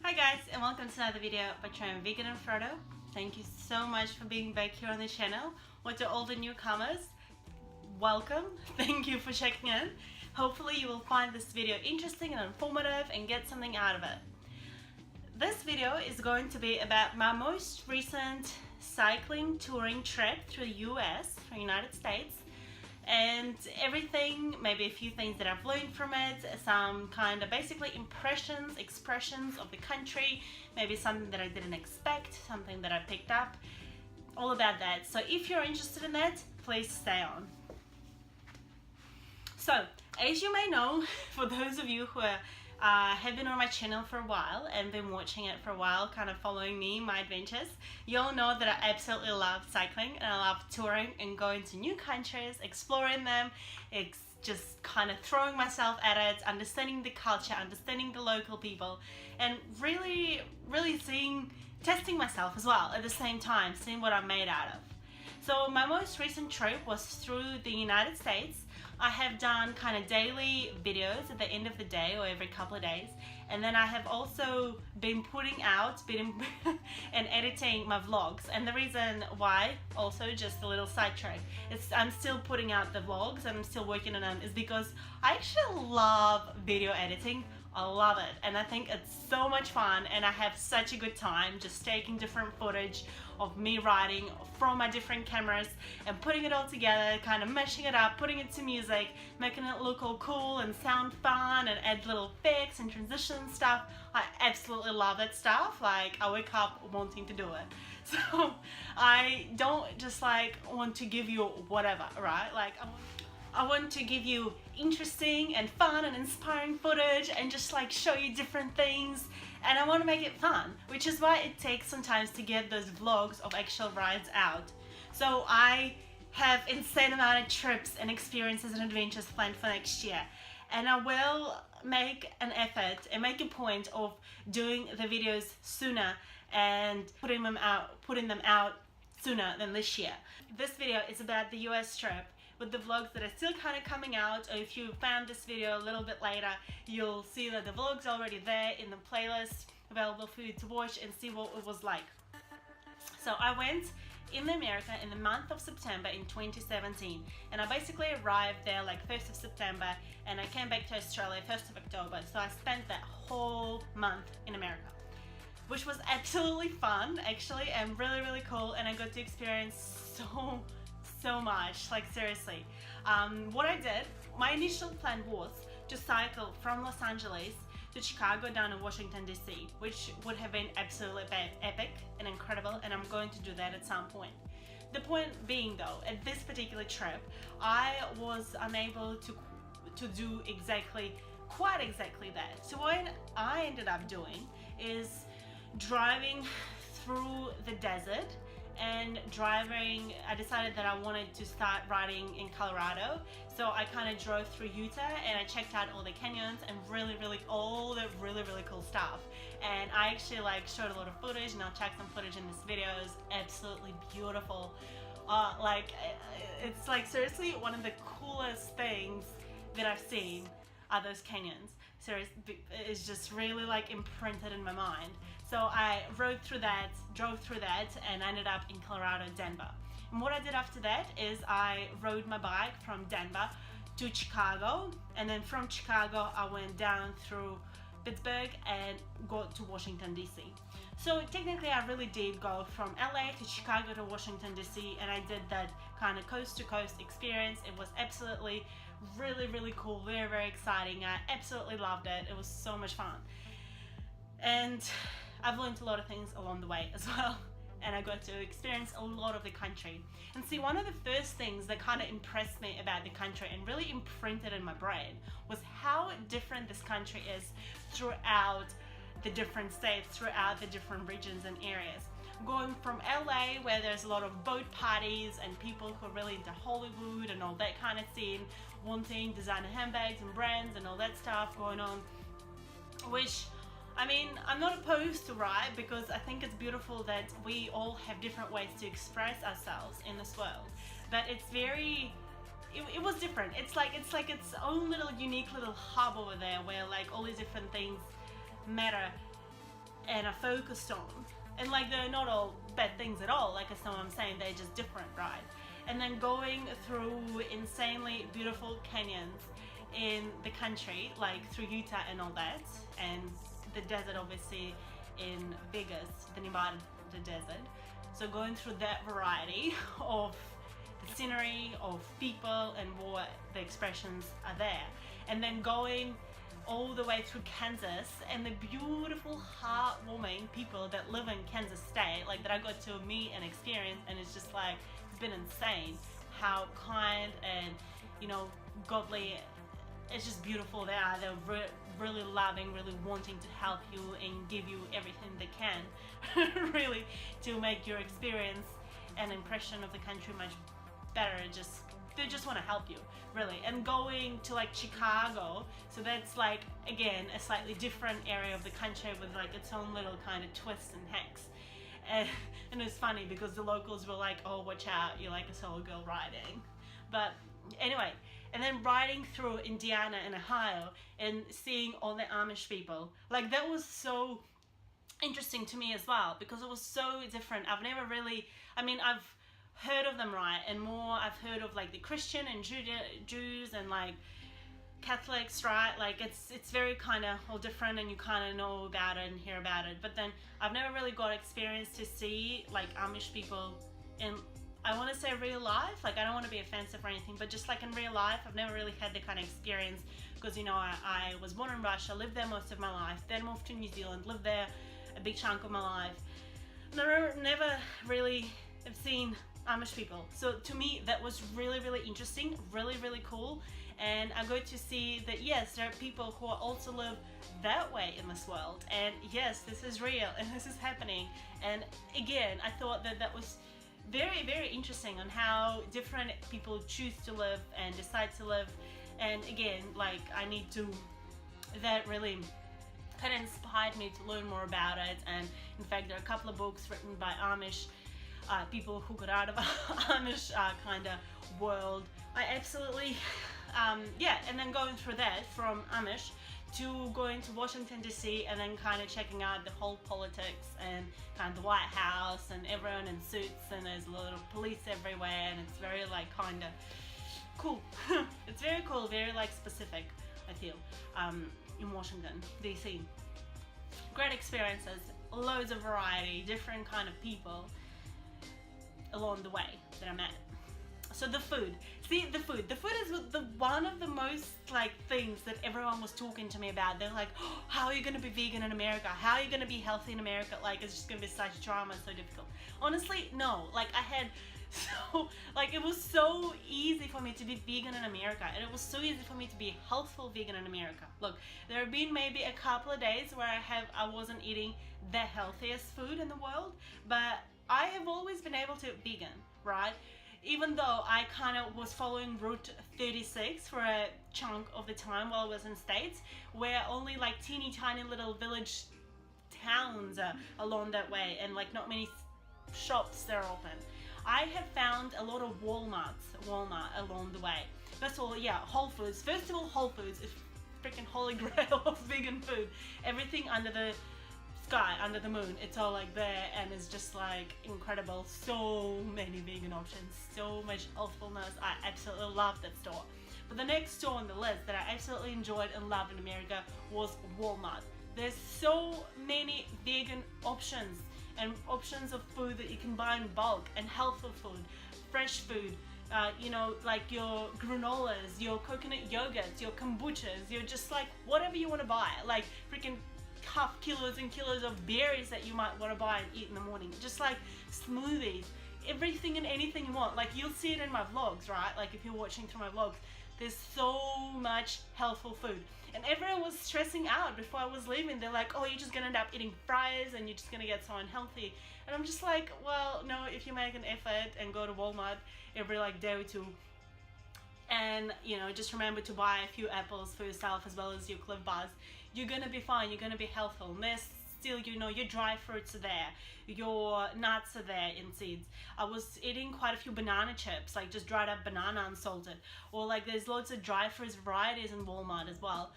Hi guys, and welcome to another video by Trying Vegan and Frodo. Thank you so much for being back here on the channel. Or to all the newcomers, welcome. Thank you for checking in. Hopefully you will find this video interesting and informative and get something out of it. This video is going to be about my most recent cycling touring trip through the US, or United States, and everything, maybe a few things that I've learned from it, some kind of basically impressions, expressions of the country, maybe something that I didn't expect, something that I picked up, all about that. So if you're interested in that, please stay on. So, as you may know, for those of you who have been on my channel for a while and been watching it for a while, kind of following me, my adventures, you'll know that I absolutely love cycling and I love touring and going to new countries, exploring them, just kind of throwing myself at it, understanding the culture, understanding the local people, and really testing myself as well at the same time, seeing what I'm made out of. So my most recent trip was through the United States. I have done kind of daily videos at the end of the day or every couple of days, and then I have also been putting out and editing my vlogs. And the reason why, also just a little sidetrack, I'm still putting out the vlogs and I'm still working on them, is because I actually love video editing. I love it, and I think it's so much fun, and I have such a good time just taking different footage of me riding from my different cameras and putting it all together, kind of mashing it up, putting it to music, making it look all cool and sound fun, and add little effects and transition stuff. I absolutely love that stuff. Like, I wake up wanting to do it. So I don't just like want to give you whatever, right? Like, I want to give you interesting and fun and inspiring footage and just like show you different things, and I want to make it fun, which is why it takes sometimes to get those vlogs of actual rides out. So I have insane amount of trips and experiences and adventures planned for next year, and I will make an effort and make a point of doing the videos sooner and putting them out sooner than this year. This video is about the US trip, with the vlogs that are still kind of coming out, or if you found this video a little bit later, you'll see that the vlog's already there in the playlist available for you to watch and see what it was like. So I went in America in the month of September in 2017, and I basically arrived there like 1st of September, and I came back to Australia 1st of October. So I spent that whole month in America, which was absolutely fun actually, and really cool, and I got to experience so much, like seriously. What I did, my initial plan was to cycle from Los Angeles to Chicago down to Washington DC, which would have been absolutely epic and incredible, and I'm going to do that at some point. The point being though, at this particular trip, I was unable to do quite exactly that. So what I ended up doing is driving through the desert and I decided that I wanted to start riding in Colorado. So I kind of drove through Utah and I checked out all the canyons and all the really cool stuff. And I actually like showed a lot of footage, and I'll check some footage in this video. It's absolutely beautiful. It's like seriously one of the coolest things that I've seen are those canyons. Seriously, it's just really like imprinted in my mind. So I drove through that and ended up in Colorado, Denver. And what I did after that is I rode my bike from Denver to Chicago, and then from Chicago I went down through Pittsburgh and got to Washington DC. So technically I really did go from LA to Chicago to Washington DC, and I did that kind of coast to coast experience. It was absolutely really cool, very exciting. I absolutely loved it. It was so much fun, and I've learned a lot of things along the way as well, and I got to experience a lot of the country. And see, one of the first things that kind of impressed me about the country and really imprinted in my brain was how different this country is throughout the different states, throughout the different regions and areas. Going from LA, where there's a lot of boat parties and people who are really into Hollywood and all that kind of scene, wanting designer handbags and brands and all that stuff going on, which, I mean, I'm not opposed to, right? Because I think it's beautiful that we all have different ways to express ourselves in this world. But it's it was different. It's like its own little unique little hub over there where like all these different things matter. and are focused on. And like they're not all bad things at all, like that's not what I'm saying, they're just different, right? And then going through insanely beautiful canyons in the country, like through Utah and all that, and the desert obviously in Vegas, the Nevada desert. So going through that variety of the scenery, of people, and what the expressions are there. And then going all the way through Kansas and the beautiful, heartwarming people that live in Kansas State, like that I got to meet and experience, and it's just like, it's been insane how kind and, you know, godly, it's just beautiful they are. They're really loving, really wanting to help you and give you everything they can, really, to make your experience and impression of the country much better. They just want to help you, really. And going to like Chicago, so that's like, again, a slightly different area of the country with like its own little kind of twists and hacks. And it's funny because the locals were like, oh, watch out, you're like a solo girl riding. But anyway, and then riding through Indiana and Ohio and seeing all the Amish people, like that was so interesting to me as well, because it was so different. I've never really, I mean, I've heard of them, right, and more I've heard of like the Christian and Jews and like Catholics, right, like it's very kind of all different, and you kind of know about it and hear about it, but then I've never really got experience to see like Amish people in, I want to say real life, like I don't want to be offensive or anything, but just like in real life, I've never really had the kind of experience, because you know, I was born in Russia, lived there most of my life, then moved to New Zealand, lived there a big chunk of my life, never really have seen Amish people. So to me that was really, really interesting, really, really cool. And I got to see that yes, there are people who also live that way in this world, and yes, this is real and this is happening. And again, I thought that was very, very interesting on how different people choose to live and decide to live. And again, like that really kind of inspired me to learn more about it. And in fact, there are a couple of books written by Amish people who got out of Amish kind of world. I absolutely, yeah, and then going through that from Amish to going to Washington DC, and then kind of checking out the whole politics and kind of the White House and everyone in suits, and there's a lot of police everywhere, and it's very like kind of cool. It's very cool, very like specific, I feel, in Washington DC. Great experiences, loads of variety, different kind of people along the way that I met. So the food, see, the food is one of the most like things that everyone was talking to me about. They're like, oh, how are you going to be vegan in America? How are you going to be healthy in America? Like, it's just going to be such drama, so difficult. Honestly, no. Like, it was so easy for me to be vegan in America, and it was so easy for me to be a healthful vegan in America. Look, there have been maybe a couple of days where I wasn't eating the healthiest food in the world, but I have always been able to eat vegan, right? Even though I kind of was following Route 36 for a chunk of the time while I was in States, where only like teeny tiny little village towns are along that way, and like not many shops that are open. I have found a lot of Walmart along the way. First of all, yeah, Whole Foods. First of all, Whole Foods is freaking holy grail of vegan food. Everything under the sky, under the moon, it's all like there, and it's just like incredible. So many vegan options, so much healthfulness. I absolutely love that store. But the next store on the list that I absolutely enjoyed and loved in America was Walmart. There's so many vegan options, and options of food that you can buy in bulk, and healthful food, fresh food, you know, like your granolas, your coconut yogurts, your kombuchas, you're just like whatever you want to buy, like freaking half kilos and kilos of berries that you might want to buy and eat in the morning, just like smoothies, everything and anything you want. Like, you'll see it in my vlogs, right? Like, if you're watching through my vlogs, there's so much healthful food. And everyone was stressing out before I was leaving. They're like, oh, you're just gonna end up eating fries and you're just gonna get so unhealthy. And I'm just like, well, no, if you make an effort and go to Walmart every like day or two, and you know, just remember to buy a few apples for yourself as well as your Clif Bars, you're gonna be fine, you're gonna be healthful. And there's still, you know, your dry fruits are there, your nuts are there in seeds. I was eating quite a few banana chips, like just dried up banana unsalted, or like there's loads of dry fruits varieties in Walmart as well.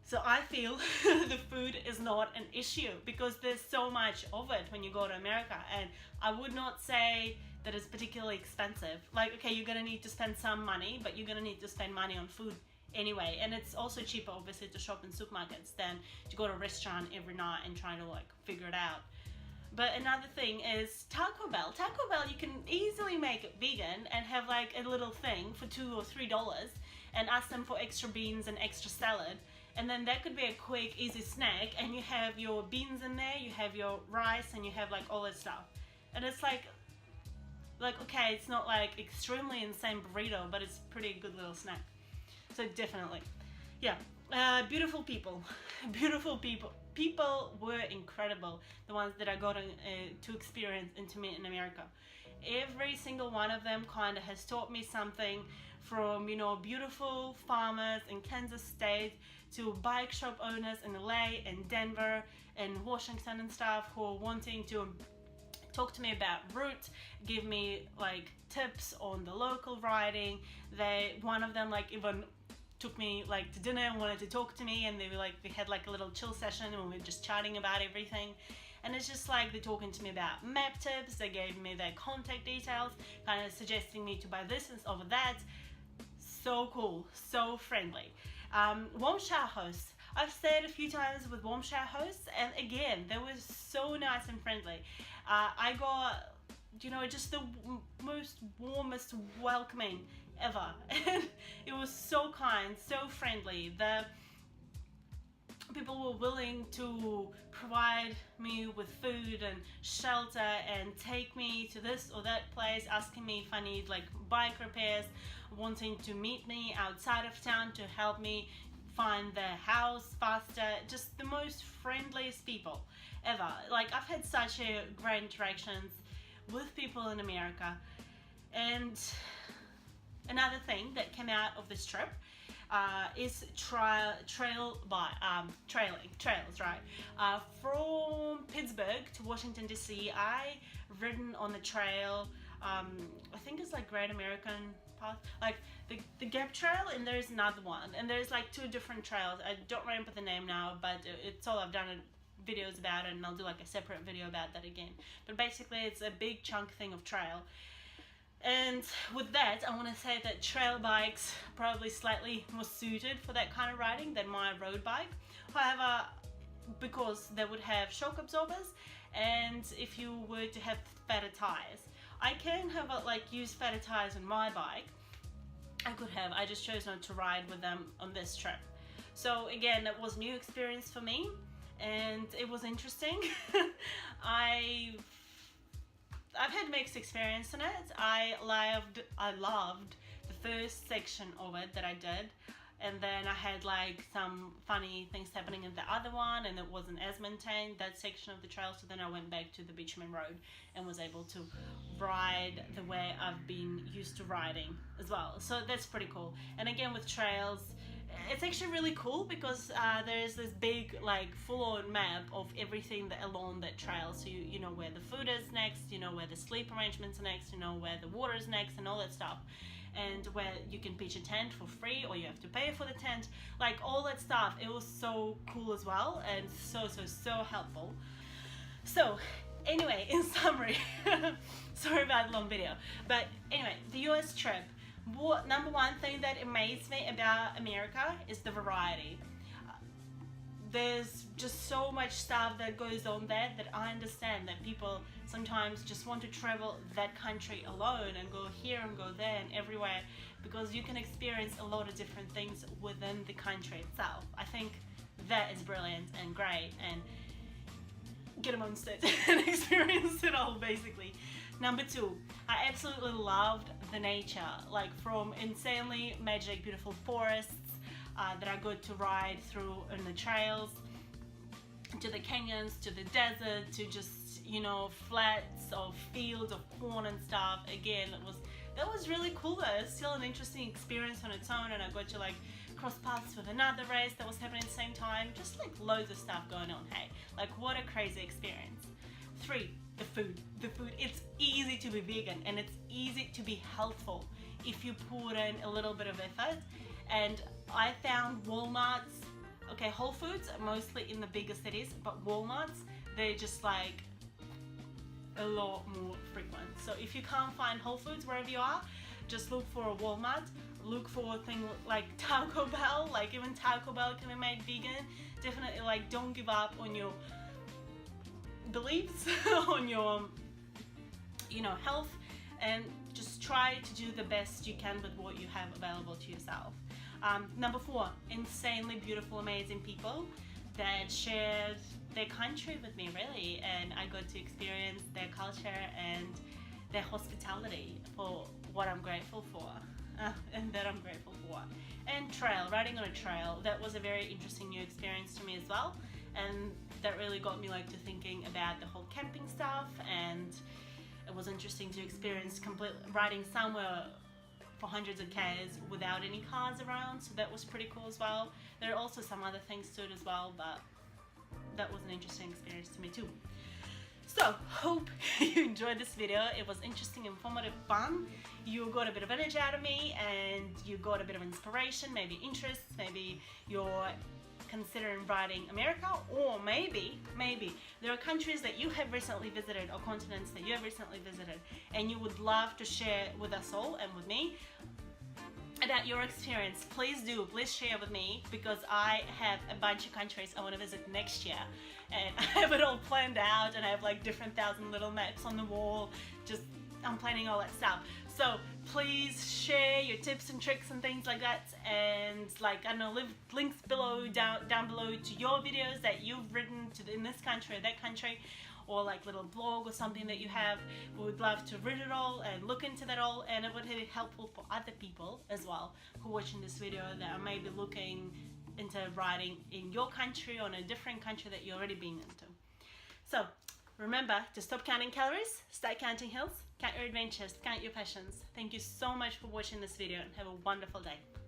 So I feel the food is not an issue because there's so much of it when you go to America, and I would not say that it's particularly expensive. Like, okay, you're gonna need to spend some money, but you're gonna need to spend money on food anyway, and it's also cheaper obviously to shop in supermarkets than to go to a restaurant every night and try to like figure it out. But another thing is Taco Bell. Taco Bell, you can easily make it vegan and have like a little thing for $2 or $3 and ask them for extra beans and extra salad. And then that could be a quick, easy snack, and you have your beans in there, you have your rice, and you have like all that stuff. And it's like okay, it's not like extremely insane burrito, but it's pretty good little snack. So definitely, yeah. Beautiful people, beautiful people. People were incredible. The ones that I got to experience and to meet in America. Every single one of them kind of has taught me something, from, you know, beautiful farmers in Kansas State to bike shop owners in LA and Denver and Washington and stuff, who are wanting to talk to me about route, give me like tips on the local riding. One of them like even took me like to dinner and wanted to talk to me, and we had like a little chill session and we were just chatting about everything. And it's just like they're talking to me about map tips, they gave me their contact details, kind of suggesting me to buy this and over that. So cool, so friendly. Warm shower hosts. I've stayed a few times with warm shower hosts, and again, they were so nice and friendly. I got, you know, just the most warmest welcoming ever, and it was so kind, so friendly. The people were willing to provide me with food and shelter and take me to this or that place, asking me if I need like bike repairs, wanting to meet me outside of town to help me find the house faster. Just the most friendliest people ever. Like, I've had such a great interactions with people in America. And another thing that came out of this trip is trails, right? From Pittsburgh to Washington DC, I ridden on the trail. I think it's like Great American Path, like the Gap Trail, and there's another one, and there's like two different trails. I don't remember the name now, but it's all I've done videos about it, and I'll do like a separate video about that again. But basically, it's a big chunk thing of trail. And with that, I want to say that trail bikes are probably slightly more suited for that kind of riding than my road bike. However, because they would have shock absorbers, and if you were to have fatter tires, I can have use fatter tires on my bike. I could have, I just chose not to ride with them on this trip. So again, that was a new experience for me, and it was interesting. I've had mixed experience in it. I loved the first section of it that I did, and then I had like some funny things happening in the other one, and it wasn't as maintained, that section of the trail. So then I went back to the Bitumen Road and was able to ride the way I've been used to riding as well. So that's pretty cool. And again, with trails, it's actually really cool because there's this big like full-on map of everything along that trail. So you know where the food is next, you know where the sleep arrangements are next, you know where the water is next, and all that stuff, and where you can pitch a tent for free or you have to pay for the tent, like all that stuff. It was so cool as well, and so helpful. So anyway, in summary, sorry about the long video, but anyway, the US trip. Number one thing that amazed me about America is the variety. There's just so much stuff that goes on there that I understand that people sometimes just want to travel that country alone and go here and go there and everywhere, because you can experience a lot of different things within the country itself. I think that is brilliant and great, and get amongst it and experience it all basically. Number two, I absolutely loved the nature, like from insanely magic, beautiful forests that I got to ride through on the trails, to the canyons, to the desert, to just, you know, flats of fields of corn and stuff. Again, that was really cool. It's still an interesting experience on its own, and I got to like cross paths with another race that was happening at the same time. Just like loads of stuff going on. Hey, like what a crazy experience. Three, the food. It's easy to be vegan, and it's easy to be healthful if you put in a little bit of effort. And I found Walmart's Okay, Whole Foods are mostly in the bigger cities, but Walmarts, they're just like a lot more frequent. So if you can't find Whole Foods wherever you are, just look for a Walmart. Look for a thing like Taco Bell. Like even Taco Bell can be made vegan. Definitely, like, don't give up on your beliefs, on your, you know, health, and just try to do the best you can with what you have available to yourself. Number 4, insanely beautiful, amazing people that shared their country with me, really, and I got to experience their culture and their hospitality for what I'm grateful for. And that I'm grateful for. And riding on a trail, that was a very interesting new experience to me as well, and that really got me like to thinking about the whole camping stuff, and it was interesting to experience riding somewhere for hundreds of k's without any cars around, so that was pretty cool as well. There are also some other things to it as well, but that was an interesting experience to me too. So, hope you enjoyed this video. It was interesting, informative, fun. You got a bit of energy out of me, and you got a bit of inspiration, maybe interests, maybe you're considering riding America, or maybe there are countries that you have recently visited or continents that you have recently visited and you would love to share with us all and with me about your experience. Please share with me, because I have a bunch of countries I want to visit next year, and I have it all planned out, and I have like different 1,000 little maps on the wall. Just I'm planning all that stuff. So please share your tips and tricks and things like that, and like, I don't know, leave links below, down below to your videos that you've written in this country or that country, or like little blog or something that you have. We would love to read it all and look into that all, and it would be helpful for other people as well who are watching this video that are maybe looking into riding in your country or in a different country that you've already been into. So remember to stop counting calories, start counting hills, count your adventures, count your passions. Thank you so much for watching this video, and have a wonderful day.